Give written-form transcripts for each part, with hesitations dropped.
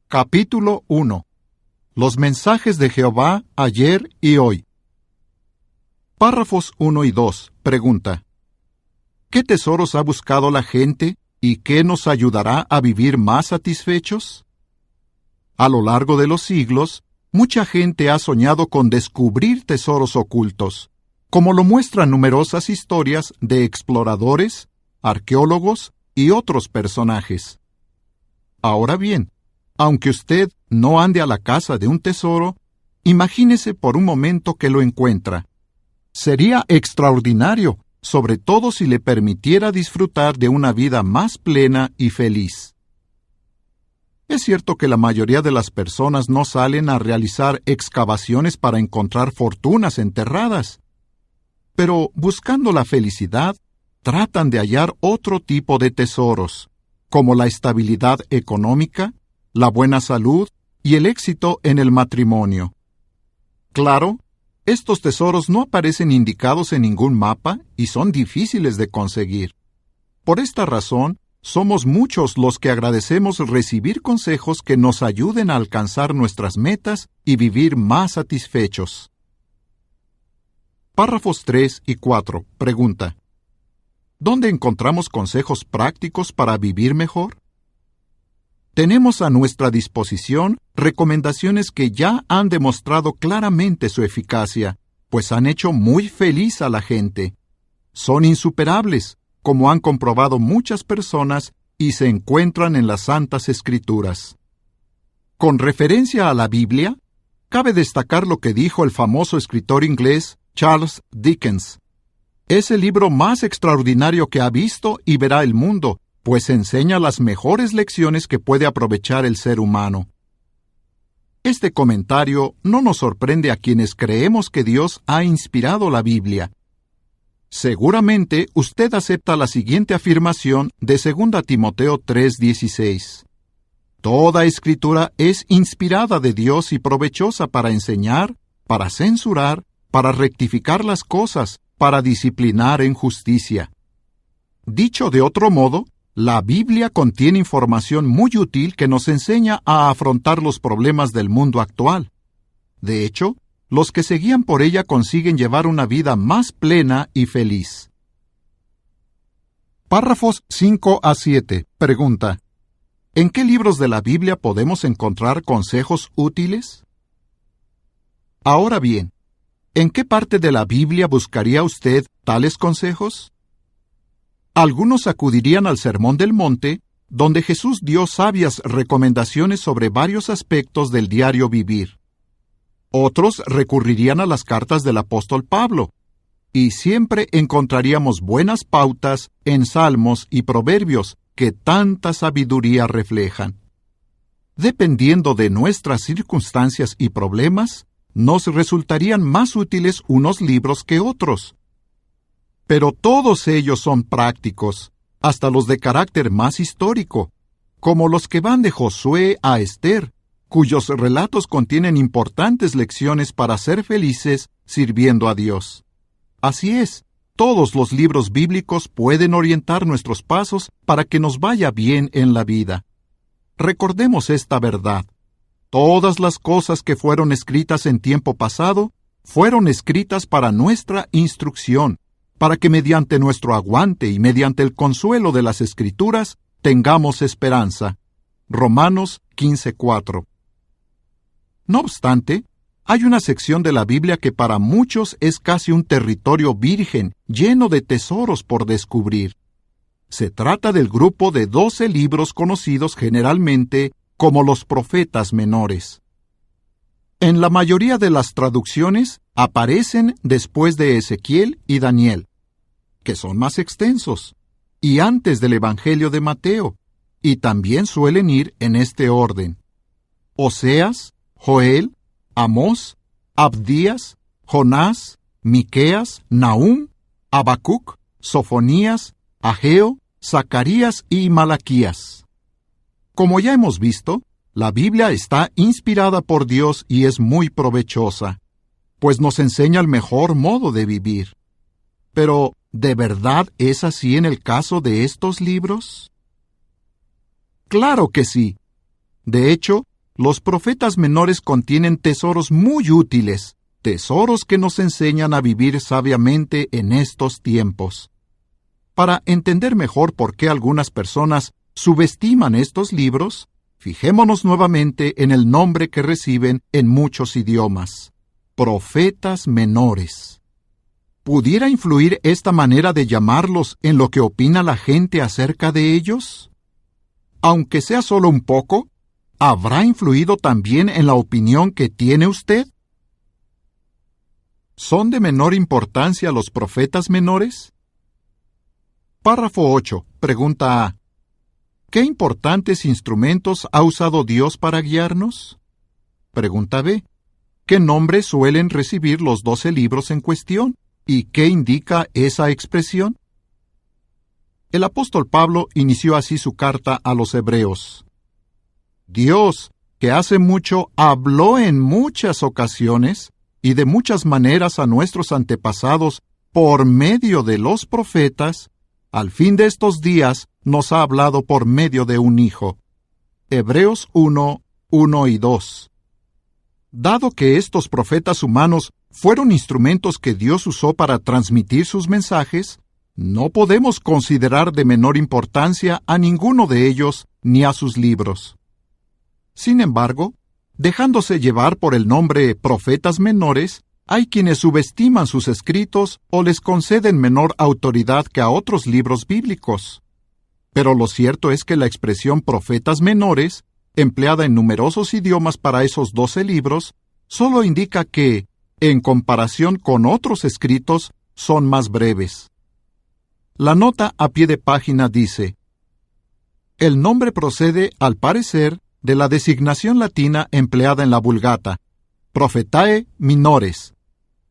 Capítulo 1. Los mensajes de Jehová ayer y hoy. Párrafos 1 y 2. Pregunta: ¿qué tesoros ha buscado la gente y qué nos ayudará a vivir más satisfechos? A lo largo de los siglos, mucha gente ha soñado con descubrir tesoros ocultos, como lo muestran numerosas historias de exploradores, arqueólogos y otros personajes. Ahora bien, aunque usted no ande a la caza de un tesoro, imagínese por un momento que lo encuentra. Sería extraordinario, sobre todo si le permitiera disfrutar de una vida más plena y feliz. Es cierto que la mayoría de las personas no salen a realizar excavaciones para encontrar fortunas enterradas, pero buscando la felicidad, tratan de hallar otro tipo de tesoros, como la estabilidad económica, la buena salud y el éxito en el matrimonio. Claro, estos tesoros no aparecen indicados en ningún mapa y son difíciles de conseguir. Por esta razón, somos muchos los que agradecemos recibir consejos que nos ayuden a alcanzar nuestras metas y vivir más satisfechos. Párrafos 3 y 4. Pregunta: ¿dónde encontramos consejos prácticos para vivir mejor? Tenemos a nuestra disposición recomendaciones que ya han demostrado claramente su eficacia, pues han hecho muy feliz a la gente. Son insuperables, como han comprobado muchas personas, y se encuentran en las Santas Escrituras. Con referencia a la Biblia, cabe destacar lo que dijo el famoso escritor inglés Charles Dickens: es el libro más extraordinario que ha visto y verá el mundo, pues enseña las mejores lecciones que puede aprovechar el ser humano. Este comentario no nos sorprende a quienes creemos que Dios ha inspirado la Biblia. Seguramente usted acepta la siguiente afirmación de 2 Timoteo 3:16. Toda escritura es inspirada de Dios y provechosa para enseñar, para censurar, para rectificar las cosas, para disciplinar en justicia. Dicho de otro modo, la Biblia contiene información muy útil que nos enseña a afrontar los problemas del mundo actual. De hecho, los que se guían por ella consiguen llevar una vida más plena y feliz. Párrafos 5 a 7. Pregunta: ¿en qué libros de la Biblia podemos encontrar consejos útiles? Ahora bien, ¿en qué parte de la Biblia buscaría usted tales consejos? Algunos acudirían al Sermón del Monte, donde Jesús dio sabias recomendaciones sobre varios aspectos del diario vivir. Otros recurrirían a las cartas del apóstol Pablo, y siempre encontraríamos buenas pautas en Salmos y Proverbios que tanta sabiduría reflejan. Dependiendo de nuestras circunstancias y problemas, nos resultarían más útiles unos libros que otros. Pero todos ellos son prácticos, hasta los de carácter más histórico, como los que van de Josué a Esther, cuyos relatos contienen importantes lecciones para ser felices sirviendo a Dios. Así es, todos los libros bíblicos pueden orientar nuestros pasos para que nos vaya bien en la vida. Recordemos esta verdad: todas las cosas que fueron escritas en tiempo pasado fueron escritas para nuestra instrucción, para que mediante nuestro aguante y mediante el consuelo de las Escrituras tengamos esperanza. Romanos 15:4. No obstante, hay una sección de la Biblia que para muchos es casi un territorio virgen, lleno de tesoros por descubrir. Se trata del grupo de 12 libros conocidos generalmente como los profetas menores. En la mayoría de las traducciones aparecen después de Ezequiel y Daniel, que son más extensos, y antes del Evangelio de Mateo, y también suelen ir en este orden: Oseas, Joel, Amós, Abdías, Jonás, Miqueas, Nahum, Habacuc, Sofonías, Ageo, Zacarías y Malaquías. Como ya hemos visto, la Biblia está inspirada por Dios y es muy provechosa, pues nos enseña el mejor modo de vivir. Pero, ¿de verdad es así en el caso de estos libros? Claro que sí. De hecho, los profetas menores contienen tesoros muy útiles, tesoros que nos enseñan a vivir sabiamente en estos tiempos. Para entender mejor por qué algunas personas subestiman estos libros, fijémonos nuevamente en el nombre que reciben en muchos idiomas: profetas menores. ¿Pudiera influir esta manera de llamarlos en lo que opina la gente acerca de ellos? Aunque sea solo un poco, ¿habrá influido también en la opinión que tiene usted? ¿Son de menor importancia los profetas menores? Párrafo 8. Pregunta A. ¿Qué importantes instrumentos ha usado Dios para guiarnos? Pregunta B. ¿Qué nombres suelen recibir los 12 libros en cuestión? ¿Y qué indica esa expresión? El apóstol Pablo inició así su carta a los Hebreos. Dios, que hace mucho habló en muchas ocasiones y de muchas maneras a nuestros antepasados por medio de los profetas, al fin de estos días nos ha hablado por medio de un Hijo. Hebreos 1, 1 y 2. Dado que estos profetas humanos fueron instrumentos que Dios usó para transmitir sus mensajes, no podemos considerar de menor importancia a ninguno de ellos ni a sus libros. Sin embargo, dejándose llevar por el nombre profetas menores, hay quienes subestiman sus escritos o les conceden menor autoridad que a otros libros bíblicos. Pero lo cierto es que la expresión profetas menores, empleada en numerosos idiomas para esos 12 libros, solo indica que, en comparación con otros escritos, son más breves. La nota a pie de página dice: el nombre procede, al parecer, de la designación latina empleada en la Vulgata, prophetae minores.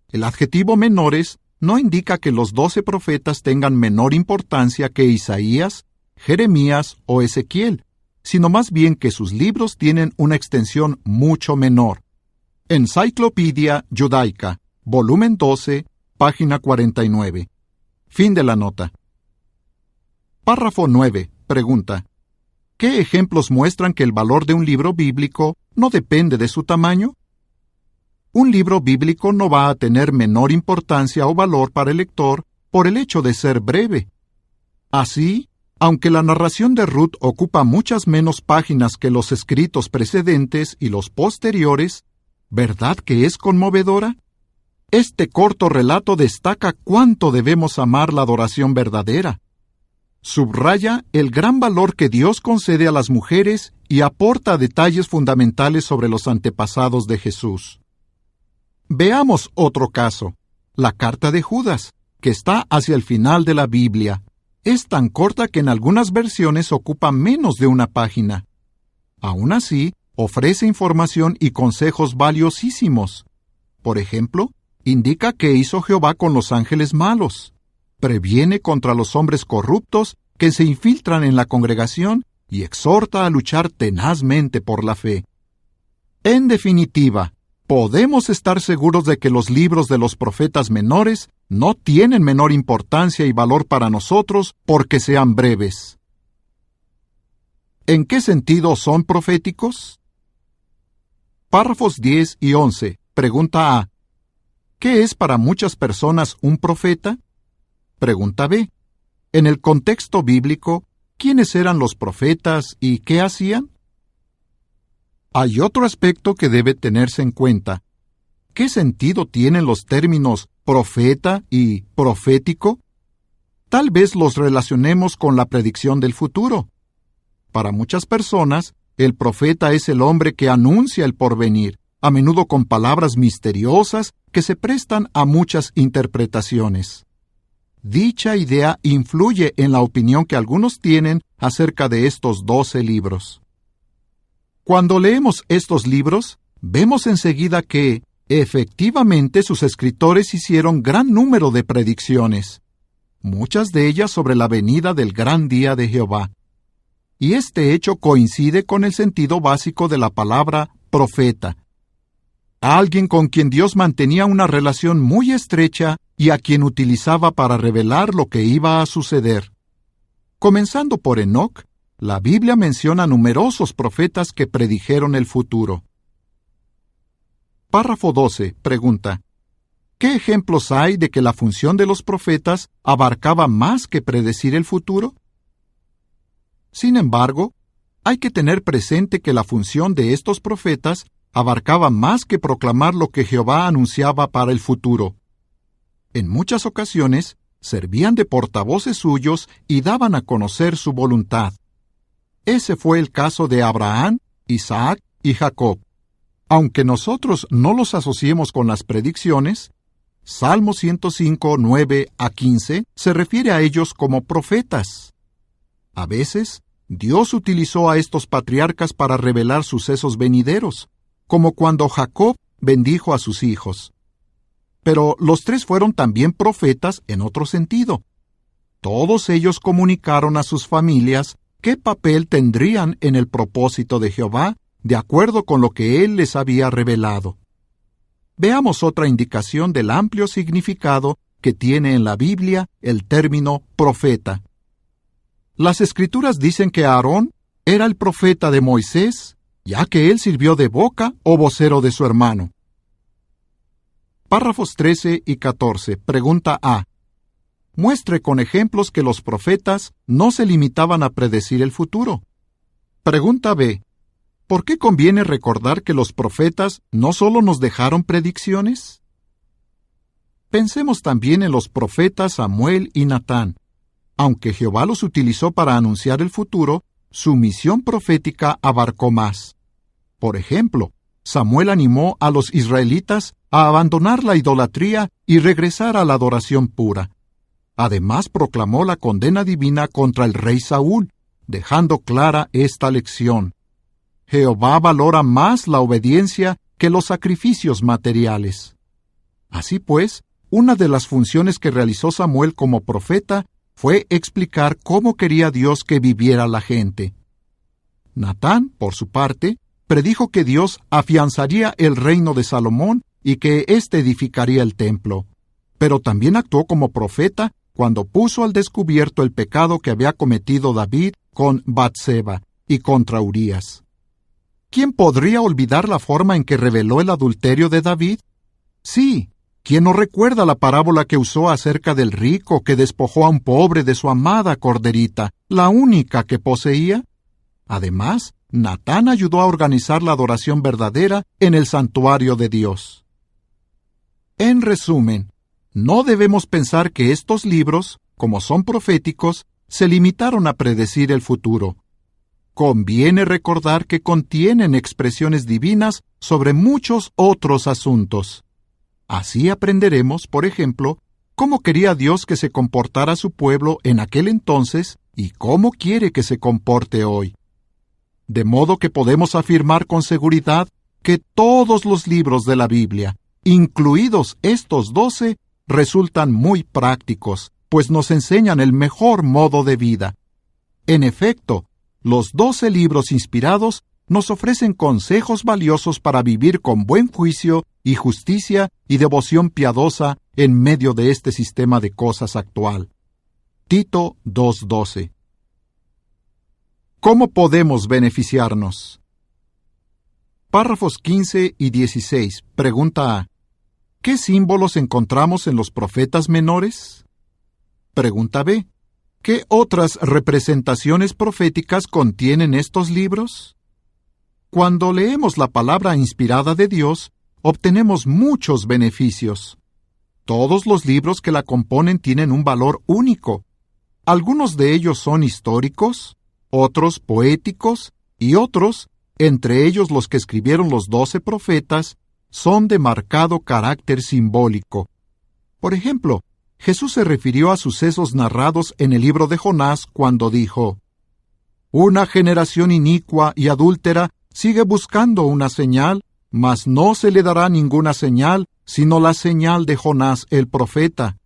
El adjetivo menores no indica que los 12 profetas tengan menor importancia que Isaías, Jeremías o Ezequiel, sino más bien que sus libros tienen una extensión mucho menor. Enciclopedia Judaica, volumen 12, página 49. Fin de la nota. Párrafo 9. Pregunta: ¿qué ejemplos muestran que el valor de un libro bíblico no depende de su tamaño? Un libro bíblico no va a tener menor importancia o valor para el lector por el hecho de ser breve. Así, aunque la narración de Ruth ocupa muchas menos páginas que los escritos precedentes y los posteriores, ¿verdad que es conmovedora? Este corto relato destaca cuánto debemos amar la adoración verdadera. Subraya el gran valor que Dios concede a las mujeres y aporta detalles fundamentales sobre los antepasados de Jesús. Veamos otro caso, la carta de Judas, que está hacia el final de la Biblia. Es tan corta que en algunas versiones ocupa menos de una página. Aún así, ofrece información y consejos valiosísimos. Por ejemplo, indica qué hizo Jehová con los ángeles malos. Previene contra los hombres corruptos que se infiltran en la congregación y exhorta a luchar tenazmente por la fe. En definitiva, podemos estar seguros de que los libros de los profetas menores no tienen menor importancia y valor para nosotros porque sean breves. ¿En qué sentido son proféticos? Párrafos 10 y 11. Pregunta A. ¿Qué es para muchas personas un profeta? Pregunta B. En el contexto bíblico, ¿quiénes eran los profetas y qué hacían? Hay otro aspecto que debe tenerse en cuenta. ¿Qué sentido tienen los términos profeta y profético? Tal vez los relacionemos con la predicción del futuro. Para muchas personas, el profeta es el hombre que anuncia el porvenir, a menudo con palabras misteriosas que se prestan a muchas interpretaciones. Dicha idea influye en la opinión que algunos tienen acerca de estos 12 libros. Cuando leemos estos libros, vemos enseguida que, efectivamente, sus escritores hicieron gran número de predicciones, muchas de ellas sobre la venida del gran día de Jehová. Y este hecho coincide con el sentido básico de la palabra profeta. Alguien con quien Dios mantenía una relación muy estrecha y a quien utilizaba para revelar lo que iba a suceder. Comenzando por Enoc, La Biblia menciona numerosos profetas que predijeron el futuro. Párrafo 12. Pregunta: ¿qué ejemplos hay de que la función de los profetas abarcaba más que predecir el futuro? Sin embargo, hay que tener presente que la función de estos profetas abarcaba más que proclamar lo que Jehová anunciaba para el futuro. En muchas ocasiones, servían de portavoces suyos y daban a conocer su voluntad. Ese fue el caso de Abraham, Isaac y Jacob. Aunque nosotros no los asociemos con las predicciones, Salmo 105, 9 a 15 se refiere a ellos como profetas. A veces, Dios utilizó a estos patriarcas para revelar sucesos venideros, como cuando Jacob bendijo a sus hijos. Pero los tres fueron también profetas en otro sentido. Todos ellos comunicaron a sus familias qué papel tendrían en el propósito de Jehová, de acuerdo con lo que Él les había revelado. Veamos otra indicación del amplio significado que tiene en la Biblia el término profeta. Las Escrituras dicen que Aarón era el profeta de Moisés, ya que él sirvió de boca o vocero de su hermano. Párrafos 13 y 14. Pregunta A. Muestre con ejemplos que los profetas no se limitaban a predecir el futuro. Pregunta B. ¿Por qué conviene recordar que los profetas no solo nos dejaron predicciones? Pensemos también en los profetas Samuel y Natán. Aunque Jehová los utilizó para anunciar el futuro, su misión profética abarcó más. Por ejemplo, Samuel animó a los israelitas a abandonar la idolatría y regresar a la adoración pura. Además, proclamó la condena divina contra el rey Saúl, dejando clara esta lección: Jehová valora más la obediencia que los sacrificios materiales. Así pues, una de las funciones que realizó Samuel como profeta fue explicar cómo quería Dios que viviera la gente. Natán, por su parte, predijo que Dios afianzaría el reino de Salomón y que éste edificaría el templo. Pero también actuó como profeta cuando puso al descubierto el pecado que había cometido David con Batseba y contra Urías. ¿Quién podría olvidar la forma en que reveló el adulterio de David? Sí, ¿quién no recuerda la parábola que usó acerca del rico que despojó a un pobre de su amada corderita, la única que poseía? Además, Natán ayudó a organizar la adoración verdadera en el santuario de Dios. En resumen, no debemos pensar que estos libros, como son proféticos, se limitaron a predecir el futuro. Conviene recordar que contienen expresiones divinas sobre muchos otros asuntos. Así aprenderemos, por ejemplo, cómo quería Dios que se comportara su pueblo en aquel entonces y cómo quiere que se comporte hoy. De modo que podemos afirmar con seguridad que todos los libros de la Biblia, incluidos estos 12, resultan muy prácticos, pues nos enseñan el mejor modo de vida. En efecto, los 12 libros inspirados nos ofrecen consejos valiosos para vivir con buen juicio y justicia y devoción piadosa en medio de este sistema de cosas actual. Tito 2:12. ¿Cómo podemos beneficiarnos? Párrafos 15 y 16. Pregunta A. ¿Qué símbolos encontramos en los profetas menores? Pregunta B. ¿Qué otras representaciones proféticas contienen estos libros? Cuando leemos la palabra inspirada de Dios, obtenemos muchos beneficios. Todos los libros que la componen tienen un valor único. Algunos de ellos son históricos, otros poéticos, y otros, entre ellos los que escribieron los 12 profetas, son de marcado carácter simbólico. Por ejemplo, Jesús se refirió a sucesos narrados en el libro de Jonás cuando dijo: «Una generación inicua y adúltera sigue buscando una señal, mas no se le dará ninguna señal, sino la señal de Jonás el profeta.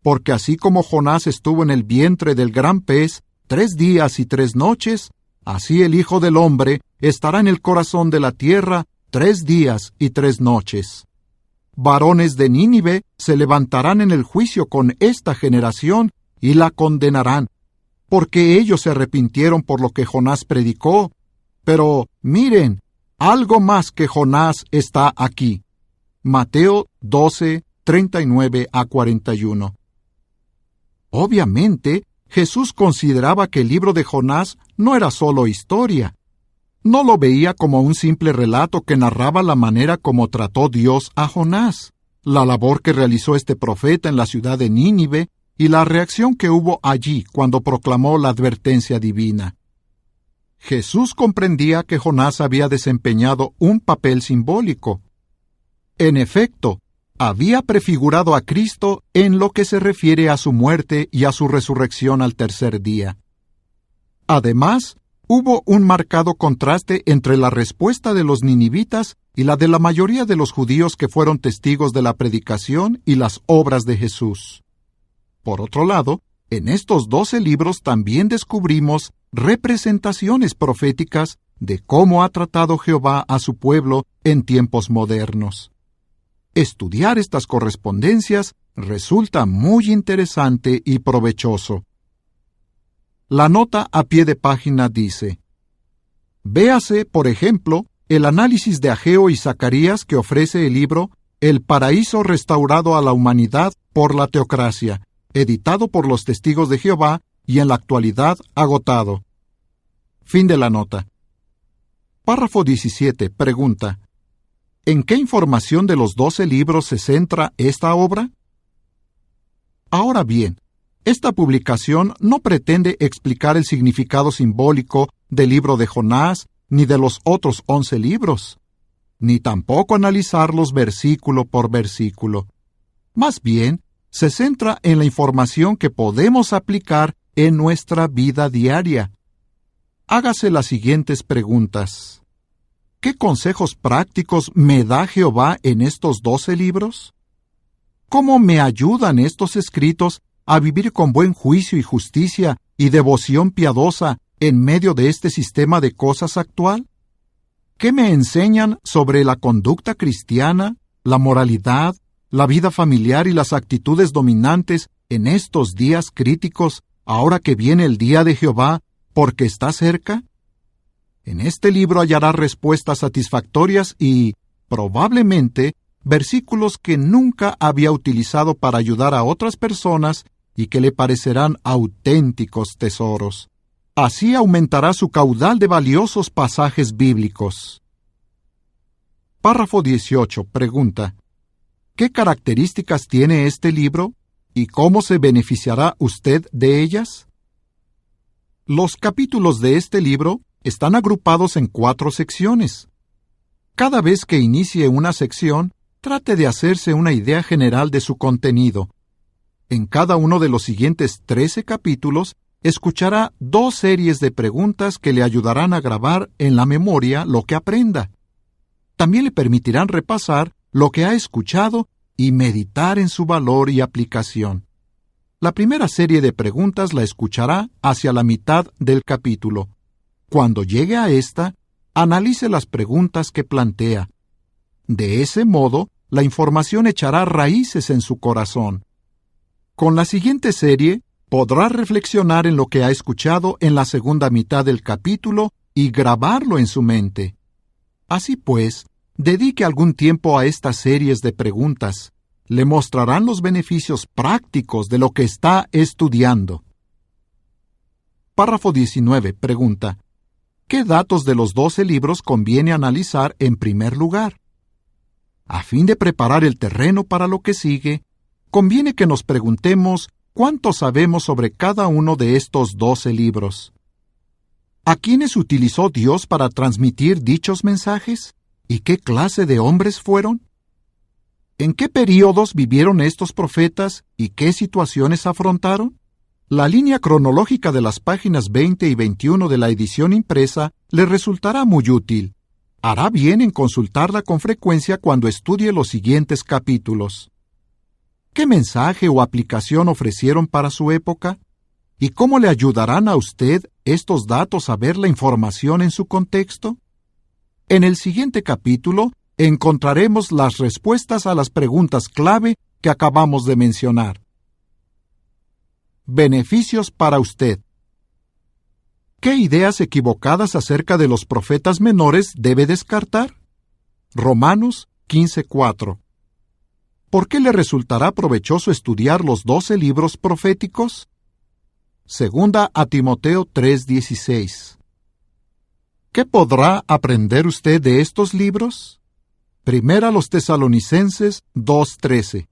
Porque así como Jonás estuvo en el vientre del gran pez 3 días y 3 noches, así el Hijo del Hombre estará en el corazón de la tierra 3 días y 3 noches. Varones de Nínive se levantarán en el juicio con esta generación y la condenarán, porque ellos se arrepintieron por lo que Jonás predicó. Pero, miren, algo más que Jonás está aquí. Mateo 12, 39 a 41. Obviamente, Jesús consideraba que el libro de Jonás no era solo historia. No lo veía como un simple relato que narraba la manera como trató Dios a Jonás, la labor que realizó este profeta en la ciudad de Nínive y la reacción que hubo allí cuando proclamó la advertencia divina. Jesús comprendía que Jonás había desempeñado un papel simbólico. En efecto, había prefigurado a Cristo en lo que se refiere a su muerte y a su resurrección al tercer día. Además, hubo un marcado contraste entre la respuesta de los ninivitas y la de la mayoría de los judíos que fueron testigos de la predicación y las obras de Jesús. Por otro lado, en estos 12 libros también descubrimos representaciones proféticas de cómo ha tratado Jehová a su pueblo en tiempos modernos. Estudiar estas correspondencias resulta muy interesante y provechoso. La nota a pie de página dice: véase, por ejemplo, el análisis de Ageo y Zacarías que ofrece el libro El paraíso restaurado a la humanidad por la teocracia, editado por los Testigos de Jehová y en la actualidad agotado. Fin de la nota. Párrafo 17. Pregunta: ¿en qué información de los 12 libros se centra esta obra? Ahora bien, esta publicación no pretende explicar el significado simbólico del libro de Jonás ni de los otros 11 libros, ni tampoco analizarlos versículo por versículo. Más bien, se centra en la información que podemos aplicar en nuestra vida diaria. Hágase las siguientes preguntas. ¿Qué consejos prácticos me da Jehová en estos 12 libros? ¿Cómo me ayudan estos escritos a vivir con buen juicio y justicia y devoción piadosa en medio de este sistema de cosas actual? ¿Qué me enseñan sobre la conducta cristiana, la moralidad, la vida familiar y las actitudes dominantes en estos días críticos, ahora que viene el día de Jehová, porque está cerca? En este libro hallará respuestas satisfactorias y, probablemente, versículos que nunca había utilizado para ayudar a otras personas y que le parecerán auténticos tesoros. Así aumentará su caudal de valiosos pasajes bíblicos. Párrafo 18. Pregunta: ¿qué características tiene este libro y cómo se beneficiará usted de ellas? Los capítulos de este libro están agrupados en 4 secciones. Cada vez que inicie una sección, trate de hacerse una idea general de su contenido. En cada uno de los siguientes 13 capítulos, escuchará 2 series de preguntas que le ayudarán a grabar en la memoria lo que aprenda. También le permitirán repasar lo que ha escuchado y meditar en su valor y aplicación. La primera serie de preguntas la escuchará hacia la mitad del capítulo. Cuando llegue a esta, analice las preguntas que plantea. De ese modo, la información echará raíces en su corazón. Con la siguiente serie, podrá reflexionar en lo que ha escuchado en la segunda mitad del capítulo y grabarlo en su mente. Así pues, dedique algún tiempo a estas series de preguntas. Le mostrarán los beneficios prácticos de lo que está estudiando. Párrafo 19. Pregunta: ¿qué datos de los 12 libros conviene analizar en primer lugar? A fin de preparar el terreno para lo que sigue, conviene que nos preguntemos cuánto sabemos sobre cada uno de estos 12 libros. ¿A quiénes utilizó Dios para transmitir dichos mensajes? ¿Y qué clase de hombres fueron? ¿En qué períodos vivieron estos profetas y qué situaciones afrontaron? La línea cronológica de las páginas 20 y 21 de la edición impresa le resultará muy útil. Hará bien en consultarla con frecuencia cuando estudie los siguientes capítulos. ¿Qué mensaje o aplicación ofrecieron para su época? ¿Y cómo le ayudarán a usted estos datos a ver la información en su contexto? En el siguiente capítulo encontraremos las respuestas a las preguntas clave que acabamos de mencionar. Beneficios para usted. ¿Qué ideas equivocadas acerca de los profetas menores debe descartar? Romanos 15:4. ¿Por qué le resultará provechoso estudiar los 12 libros proféticos? Segunda a Timoteo 3:16. ¿Qué podrá aprender usted de estos libros? Primera a los Tesalonicenses 2:13.